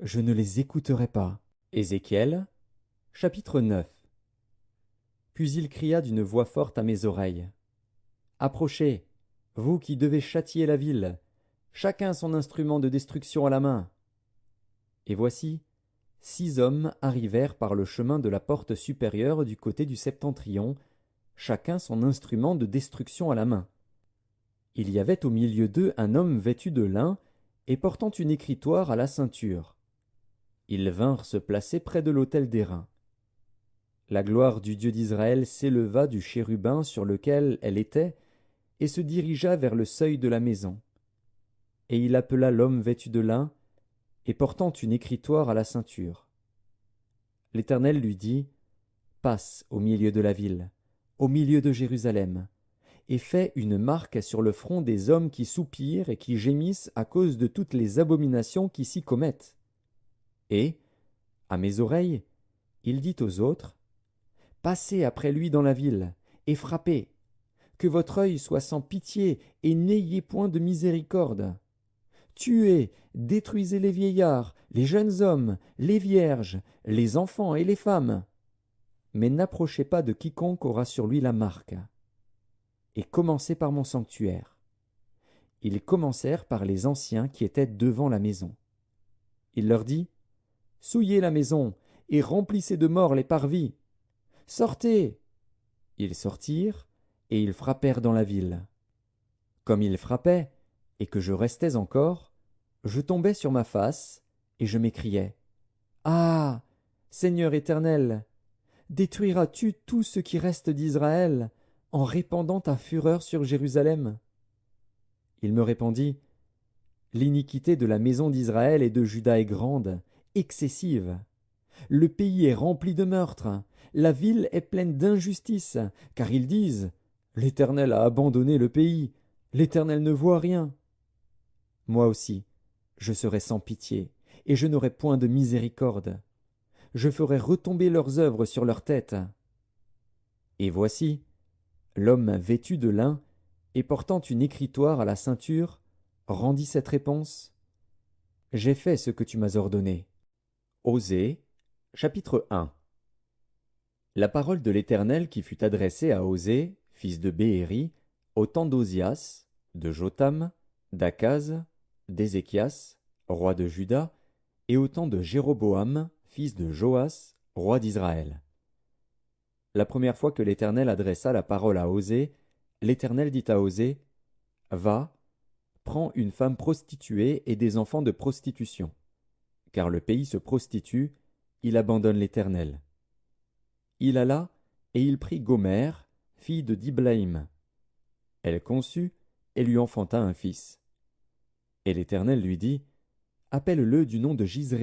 je ne les écouterai pas. Ézéchiel, chapitre 9. Puis il cria d'une voix forte à mes oreilles. Approchez, vous qui devez châtier la ville, chacun son instrument de destruction à la main. Et voici, 6 hommes arrivèrent par le chemin de la porte supérieure du côté du septentrion, chacun son instrument de destruction à la main. Il y avait au milieu d'eux un homme vêtu de lin et portant une écritoire à la ceinture. Ils vinrent se placer près de l'autel d'airain. La gloire du Dieu d'Israël s'éleva du chérubin sur lequel elle était et se dirigea vers le seuil de la maison. Et il appela l'homme vêtu de lin et portant une écritoire à la ceinture. L'Éternel lui dit, passe au milieu de la ville, au milieu de Jérusalem, et fais une marque sur le front des hommes qui soupirent et qui gémissent à cause de toutes les abominations qui s'y commettent. Et, à mes oreilles, il dit aux autres, passez après lui dans la ville, et frappez, que votre œil soit sans pitié, et n'ayez point de miséricorde. Tuez, détruisez les vieillards, les jeunes hommes, les vierges, les enfants et les femmes. Mais n'approchez pas de quiconque aura sur lui la marque. Et commencez par mon sanctuaire. Ils commencèrent par les anciens qui étaient devant la maison. Il leur dit, souillez la maison, et remplissez de morts les parvis. Sortez! Ils sortirent, et ils frappèrent dans la ville. Comme ils frappaient, et que je restais encore, je tombais sur ma face, et je m'écriais, ah! Seigneur éternel, détruiras-tu tout ce qui reste d'Israël, en répandant ta fureur sur Jérusalem? Il me répondit, l'iniquité de la maison d'Israël et de Juda est grande, excessive. Le pays est rempli de meurtres, la ville est pleine d'injustice, car ils disent, l'Éternel a abandonné le pays, l'Éternel ne voit rien. Moi aussi, je serai sans pitié, et je n'aurai point de miséricorde. Je ferai retomber leurs œuvres sur leurs têtes. Et voici, l'homme vêtu de lin et portant une écritoire à la ceinture rendit cette réponse. J'ai fait ce que tu m'as ordonné. Osée, chapitre 1. La parole de l'Éternel qui fut adressée à Osée, fils de Béhéri, au temps d'Ozias, de Jotham, d'Akaz, d'Ézéchias, roi de Juda, et au temps de Jéroboam, fils de Joas, roi d'Israël. La première fois que l'Éternel adressa la parole à Osée, l'Éternel dit à Osée, va, prends une femme prostituée et des enfants de prostitution. Car le pays se prostitue, il abandonne l'Éternel. Il alla, et il prit Gomère, fille de Diblaïm. Elle conçut, et lui enfanta un fils. Et l'Éternel lui dit, appelle-le du nom de Gisréel.